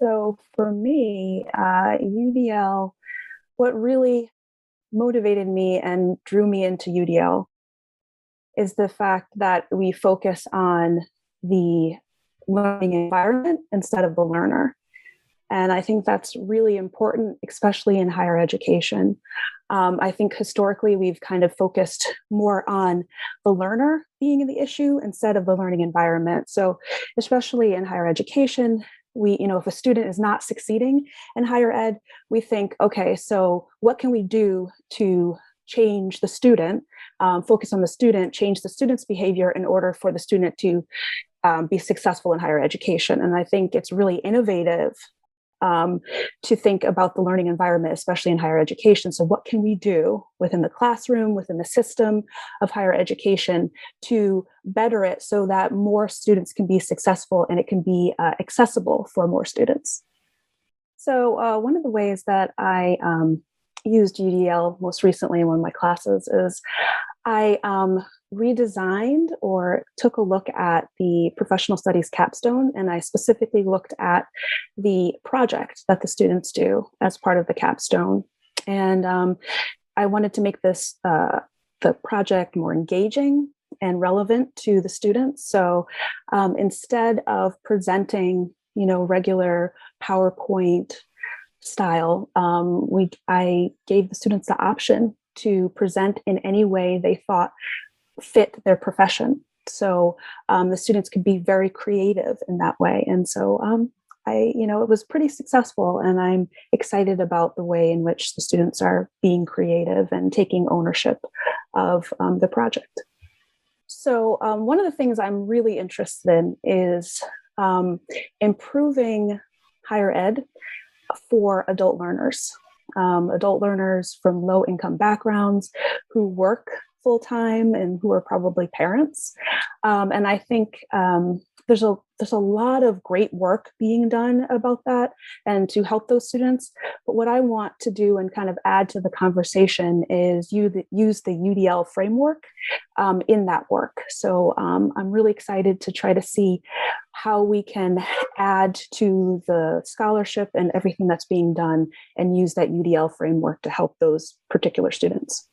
So for me, UDL, what really motivated me and drew me into UDL is the fact that we focus on the learning environment instead of the learner. And I think that's really important, especially in higher education. I think historically we've kind of focused more on the learner being the issue instead of the learning environment. So, especially in higher education, if a student is not succeeding in higher ed, we think, okay, so what can we do to change the student, focus on the student, change the student's behavior in order for the student to be successful in higher education? And I think it's really innovative to think about the learning environment, especially in higher education. So what can we do within the classroom, within the system of higher education to better it so that more students can be successful and it can be accessible for more students? So one of the ways that I used UDL most recently in one of my classes is I redesigned or took a look at the professional studies capstone, and I specifically looked at the project that the students do as part of the capstone. And I wanted to make the project more engaging and relevant to the students. So instead of presenting, regular PowerPoint style, I gave the students the option to present in any way they thought fit their profession. So the students could be very creative in that way. And so it was pretty successful, and I'm excited about the way in which the students are being creative and taking ownership of the project. So one of the things I'm really interested in is improving higher ed for adult learners from low income backgrounds who work full time and who are probably parents. And I think there's a lot of great work being done about that and to help those students. But what I want to do and kind of add to the conversation is use the UDL framework in that work. So I'm really excited to try to see how we can add to the scholarship and everything that's being done and use that UDL framework to help those particular students.